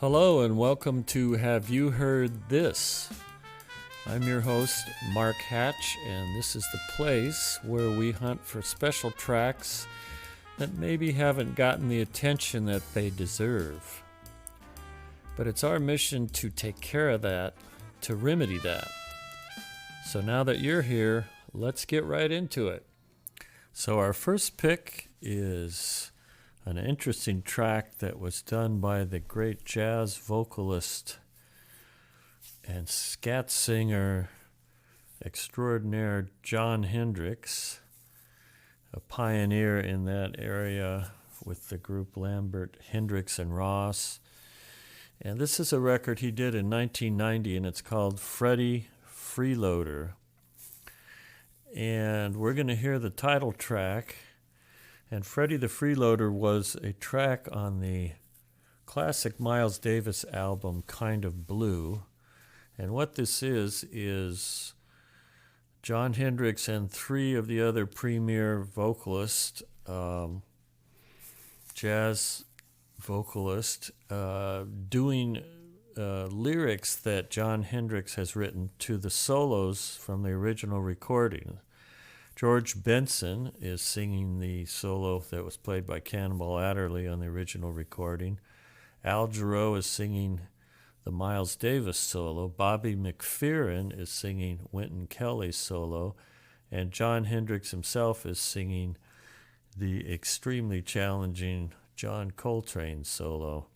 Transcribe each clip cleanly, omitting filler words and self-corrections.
Hello and welcome to Have You Heard This? I'm your host, Mark Hatch, and this is the place where we hunt for special tracks that maybe haven't gotten the attention that they deserve. But it's our mission to take care of that, to remedy that. So now that you're here, let's get right into it. So our first pick is an interesting track that was done by the great jazz vocalist and scat singer extraordinaire John Hendricks, a pioneer in that area with the group Lambert, Hendricks, and Ross. And this is a record he did in 1990, and it's called Freddie, Freeloader. And we're going to hear the title track. And Freddie the Freeloader was a track on the classic Miles Davis album, Kind of Blue. And what this is John Hendricks and three of the other premier vocalists, jazz vocalists, doing lyrics that John Hendricks has written to the solos from the original recording. George Benson is singing the solo that was played by Cannonball Adderley on the original recording. Al Jarreau is singing the Miles Davis solo. Bobby McFerrin is singing Wynton Kelly's solo. And John Hendricks himself is singing the extremely challenging John Coltrane solo.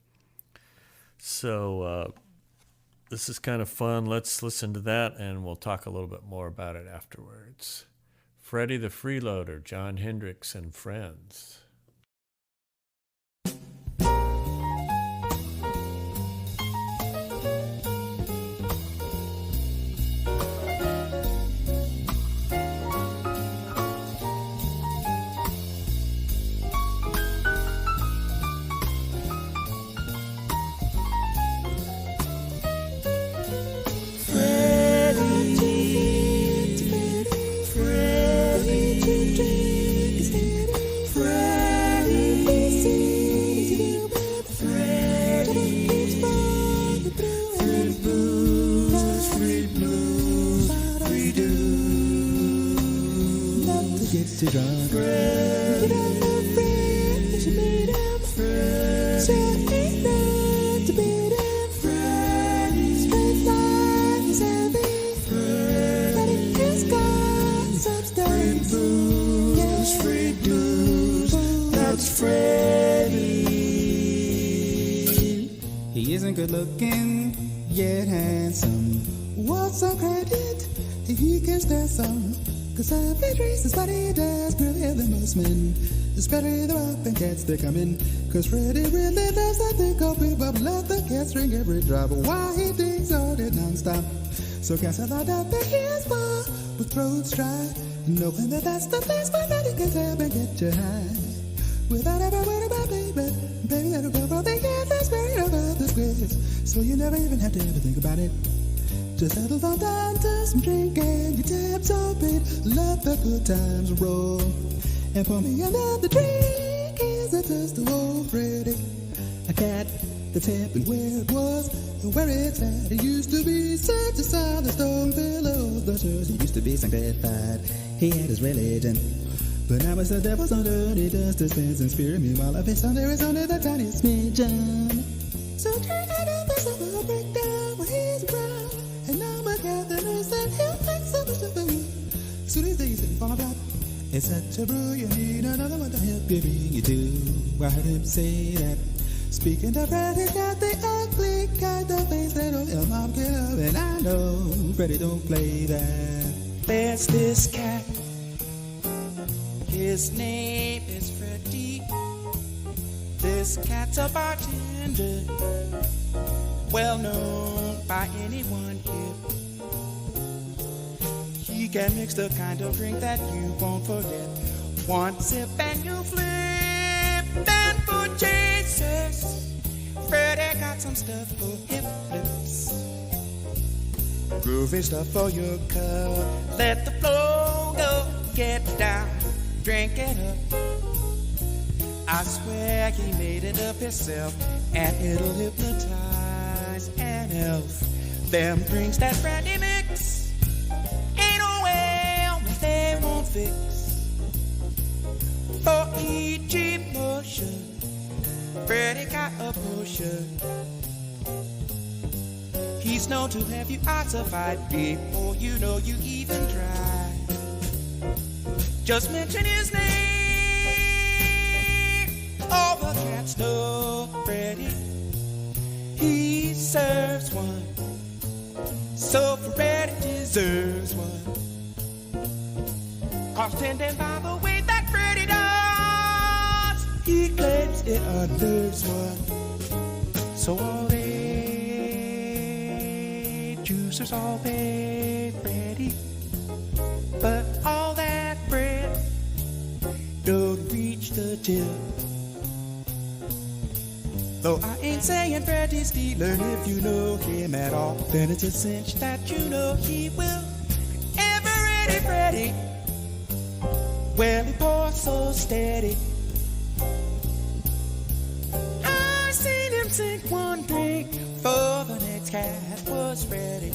So this is kind of fun. Let's listen to that, and we'll talk a little bit more about it afterwards. Freddie the Freeloader, John Hendricks and Friends. He isn't good looking, yet handsome. What's some credit if he can stand some? Cause every trace is what he does, prettier than most men. Especially the rock and cats, they're coming. Cause Freddie really loves that thing called we but let the cats drink every drop while he digs on it non-stop. So cats are lined up at his bar with throats dry, knowing that that's the place where Freddie can tap and get you high. Without ever worrying about baby, baby that'll go for the endless spirit of the squares. So you never even have to ever think about it. Just settle on down to some drinking, your tabs open, let the good times roll. And pour me another drink, here's a toast to old Freddie. A cat that's happy where it was, and where it's at. It used to be such a solid stone pillows. The church it used to be sanctified. He had his religion, but now it's the devil's on dirty dust dispense and spirit. Meanwhile, if it's under, it's under the tiniest smidgen. So turn it up, there's a little breakdown when he's around. And now my captain knows that he'll make so much of you. Soon as they sit fall apart, it's such a brew, you need another one to help you bring you to. I heard him say that. Speaking of Freddie, got the ugly kind of face that only a mom can love. And I know Freddie don't play that. There's this cat, his name is Freddie. This cat's a bartender, well known by anyone here. He can mix the kind of drink that you won't forget. One sip and you flip, and for chasers, Freddie got some stuff for hip lips. Groovy stuff for your cup. Let the flow go, get down, drink it up. I swear he made it up himself, and it'll hypnotize an elf. Them drinks that Freddie mix ain't no way they won't fix. For each emotion, Freddie got a potion. He's known to have you ossified before you know you even try. Just mention his name, all the cats know Freddie. He serves one, so Freddie deserves one. Cause tending by the way that Freddie does, he claims it unnerves one. So all they juicers all pay Freddie, but all that bread don't reach the tip. Though I ain't saying Freddie's stealing, if you know him at all, then it's a cinch that you know he will. Ever ready, Freddie? Well, he pours so steady. I seen him sink one drink for the next cat was ready.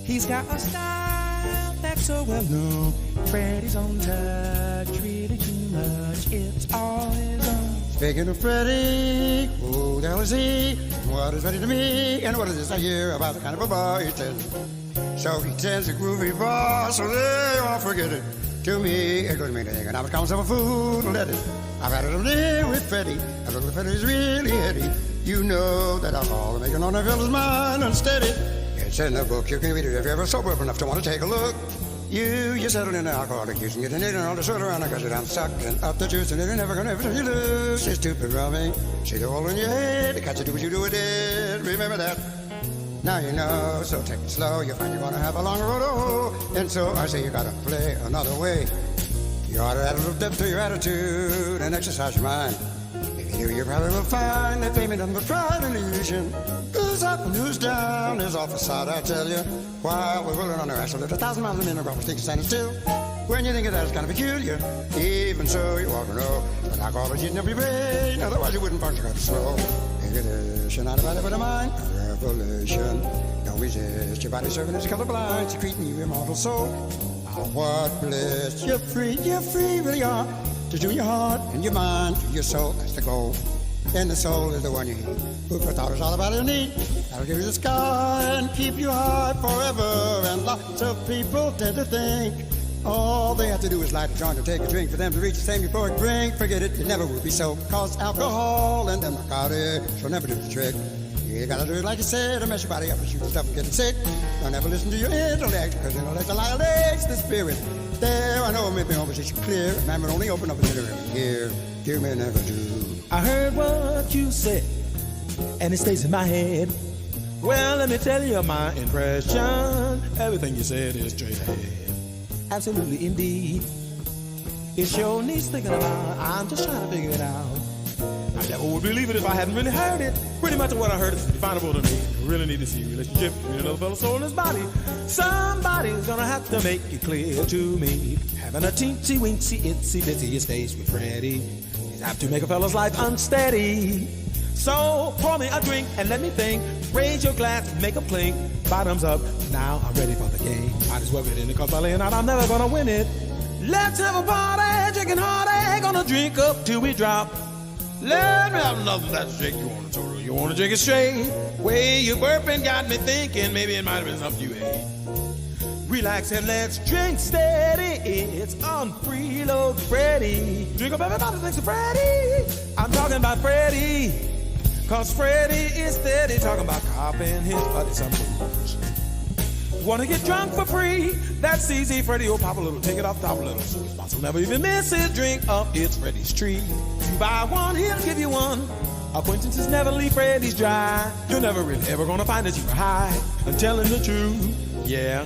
He's got a style that's so well known. Freddie's on touch, really too much. It's all his own. Speaking of Freddie, who the hell is he? What is Freddie to me? And what is this I hear about the kind of a boy he tells? So he tells a groovy boss, so they all forget it. To me, it doesn't mean anything, and I was calling myself a fool to let it. I've had a little deal with Freddie, a little Freddie's really heady. You know that alcohol will make an ordinary fella's mind unsteady. It's in the book, you can read it if you're ever sober enough to want to take a look. You settle in the alcoholic use and get an ignorant all the sort around because you're down sucking up the juice and you're never gonna ever you lose. It's stupid rubbing. See the hole in your head. It got to do what you do with it. Remember that. Now you know, so take it slow. You'll find you're gonna have a long road to hoe. And so I say you gotta play another way. You ought to add a little depth to your attitude and exercise your mind. If you do, you probably will find that fame ain't nothing but pride and illusion. Who's up and who's down is off the side, I tell you. While we're rolling on our ass, we'll lift 1,000 miles a minute, probably think standing still. When you think of that, it's kind of peculiar. Even so, you ought to know that alcohol is eating up your brain. Otherwise, you wouldn't function quite slow. Inhibition, not a body but a mind. Revolution. Don't resist. Your body serving as colorblind, secreting you immortal soul. Oh, what bliss. You're free, really are. To do your heart and your mind, to your soul, that's the goal. And the soul is the one you need. Food for thought is all about your need. That'll give you the sky and keep you high forever. And lots of people tend to think all they have to do is light a joint or take a drink for them to reach the same euphoric brink. Forget it, it never will be so. Cause alcohol and narcotics will never do the trick. You gotta do it like you said, or mess your body up and shoot the stuff and getting sick. Don't ever listen to your intellect, cause intellect annihilates the spirit. There, I know it made my own position clear. Man would only open up a little here. You may never do. I heard what you said, and it stays in my head. Well, let me tell you my impression. Everything you said is straight ahead. Absolutely, indeed. It sure needs thinking about. I'm just trying to figure it out. I never would believe it if I hadn't really heard it. Pretty much what I heard is definable to me. I really need to see a relationship between another fellow's soul and his body. Somebody's gonna have to make it clear to me. Having a teensy weensy itsy bitsy stage with Freddie is apt to make a fellow's life unsteady. So pour me a drink and let me think. Raise your glass and make a plink. Bottoms up, now I'm ready for the game. Might as well get in it, cause by laying out I'm never gonna win it. Let's have a party, drinking hard, gonna drink up till we drop. Let me have nothing that's drink. You want a total, you want to drink it straight. Way you burping got me thinking maybe it might have been something you ate. Relax and let's drink steady. It's on Freeloader Freddie. Drink up everybody thinks of Freddie. I'm talking about Freddie. Cause Freddie is steady talking about copping his buddy some booze. Wanna get drunk for free? That's easy. Freddie will pop a little, take it off top a little. So spots will never even miss his drink up. It's Freddie's tree. You buy one, he'll give you one. Acquaintances never leave Freddie's dry. You're never really ever gonna find that you were high. I'm telling the truth, yeah.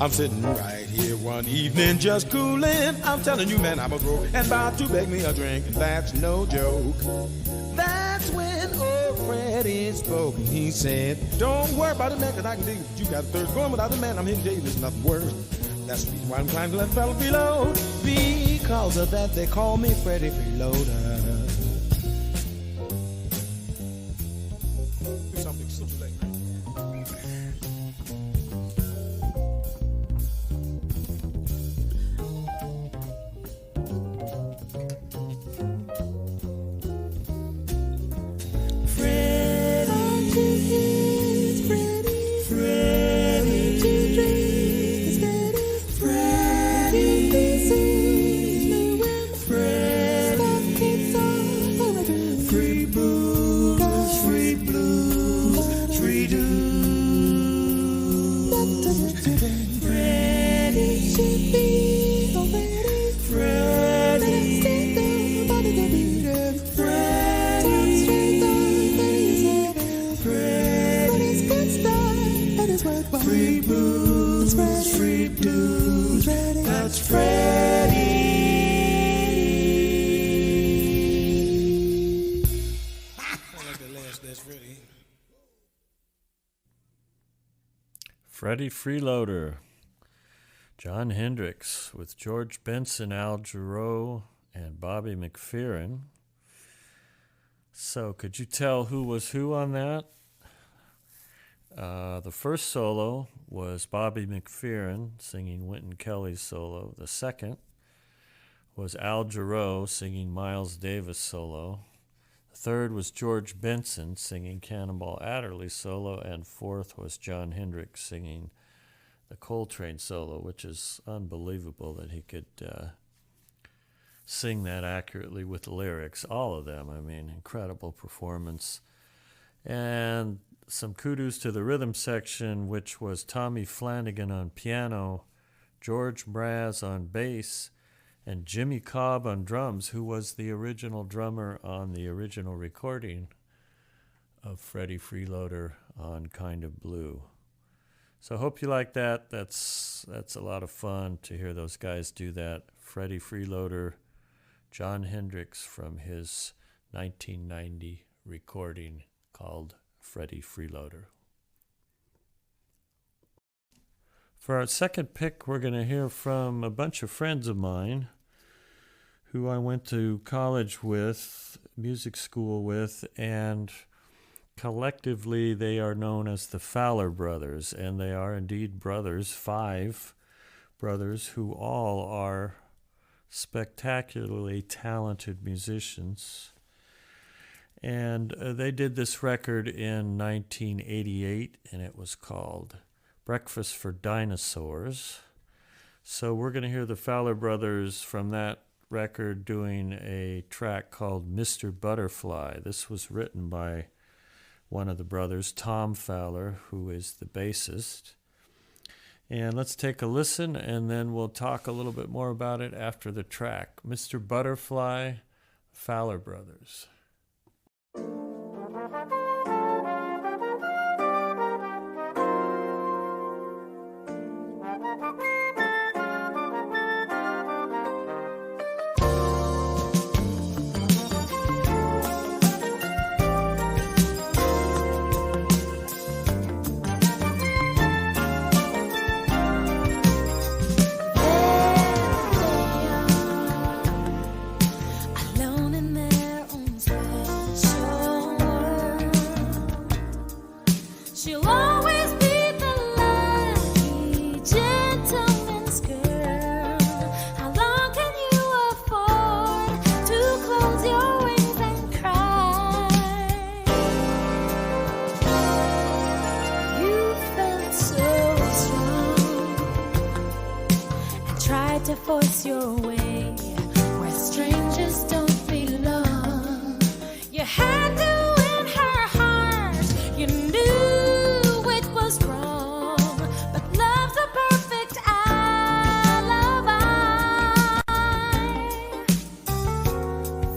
I'm sitting right here one evening just cooling. I'm telling you, man, I'm a broke and about to beg me a drink, and that's no joke. That's when old Freddie spoke, and he said, don't worry about it, man, cause I can dig it. You got a thirst going without the man. I'm here to tell you there's nothing worse That's the reason why I'm climbing to let fellow below. Because of that, they call me Freddie Freeloader. Do something super late. Free blues, free blues, that's Freddie. I like the last, that's Freddie. Freddie Freeloader, John Hendricks with George Benson, Al Jarreau, and Bobby McFerrin. So could you tell who was who on that? The first solo was Bobby McFerrin singing Wynton Kelly's solo. The second was Al Jarreau singing Miles Davis solo. The third was George Benson singing Cannonball Adderley solo. And fourth was John Hendricks singing the Coltrane solo, which is unbelievable that he could sing that accurately with the lyrics. All of them, I mean, incredible performance. And some kudos to the rhythm section, which was Tommy Flanagan on piano, George Mraz on bass, and Jimmy Cobb on drums, who was the original drummer on the original recording of Freddie Freeloader on Kind of Blue. So I hope you like that. That's a lot of fun to hear those guys do that. Freddie Freeloader, John Hendricks from his 1990 recording called Freddie Freeloader. For our second pick, we're going to hear from a bunch of friends of mine who I went to college with, music school with, and collectively they are known as the Fowler brothers, and they are indeed brothers, 5 brothers who all are spectacularly talented musicians. And they did this record in 1988, and it was called Breakfast for Dinosaurs. So we're going to hear the Fowler brothers from that record doing a track called Mr. Butterfly. This was written by one of the brothers, Tom Fowler, who is the bassist. And let's take a listen, and then we'll talk a little bit more about it after the track. Mr. Butterfly, Fowler brothers. To force your way where strangers don't belong. You had to win her heart. You knew it was wrong, but love's a perfect alibi.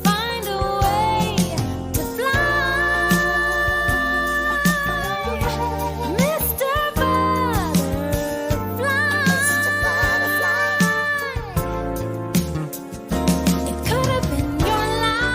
Find a way to fly, Mr. Butterfly. It could have been your life.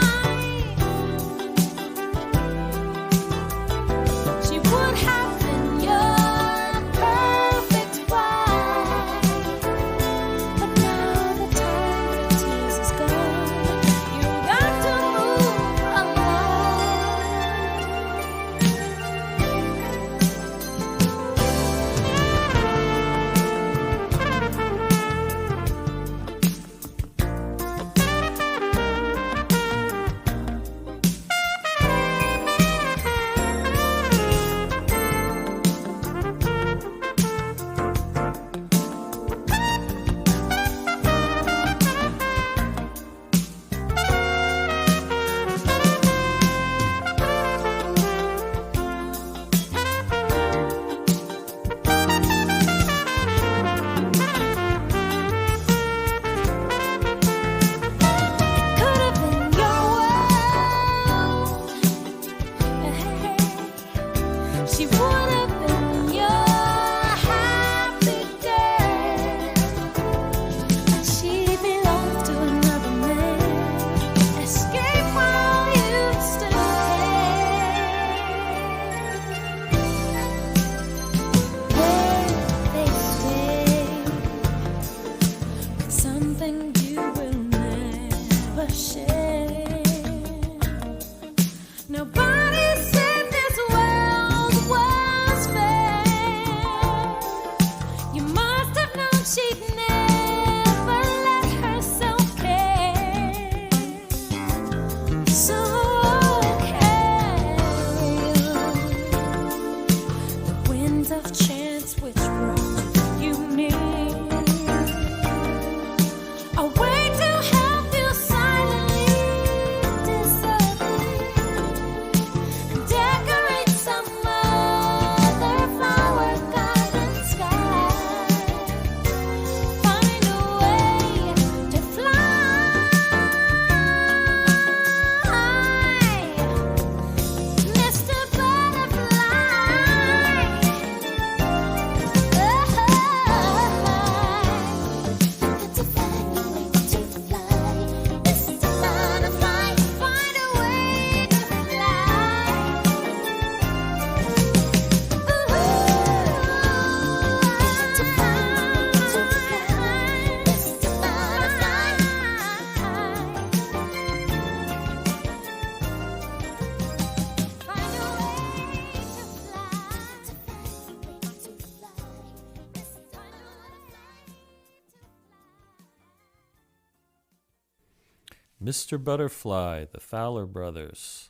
Mr. Butterfly, the Fowler brothers.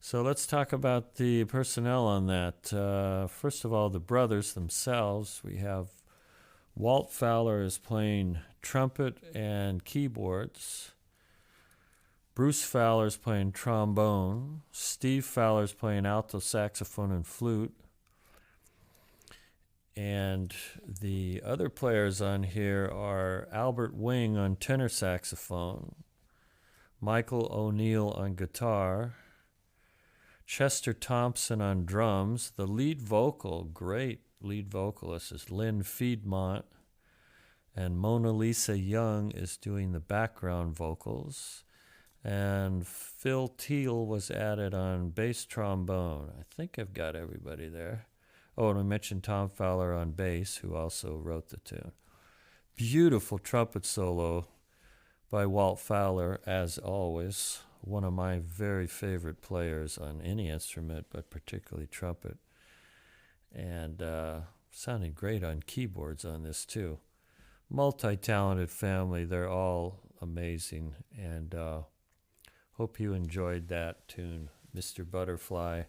So let's talk about the personnel on that. First of all, the brothers themselves. We have Walt Fowler is playing trumpet and keyboards. Bruce Fowler's playing trombone. Steve Fowler's playing alto saxophone and flute. And the other players on here are Albert Wing on tenor saxophone, Michael O'Neill on guitar, Chester Thompson on drums. The lead vocal, great lead vocalist, is Lynn Piedmont, and Mona Lisa Young is doing the background vocals. And Phil Teal was added on bass trombone. I think I've got everybody there. Oh, and I mentioned Tom Fowler on bass, who also wrote the tune. Beautiful trumpet solo by Walt Fowler, as always. One of my very favorite players on any instrument, but particularly trumpet. And sounding great on keyboards on this, too. Multi-talented family. They're all amazing. And hope you enjoyed that tune, Mr. Butterfly.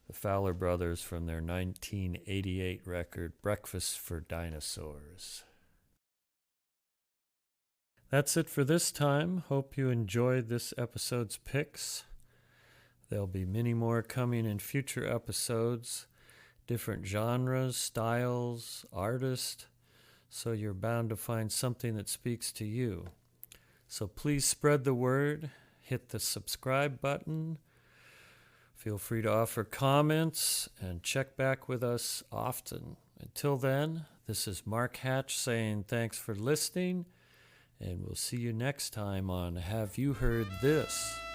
The Fowler brothers from their 1988 record, Breakfast for Dinosaurs. That's it for this time. Hope you enjoyed this episode's picks. There'll be many more coming in future episodes, different genres, styles, artists, so you're bound to find something that speaks to you. So please spread the word, hit the subscribe button. Feel free to offer comments and check back with us often. Until then, this is Mark Hatch saying thanks for listening, and we'll see you next time on Have You Heard This?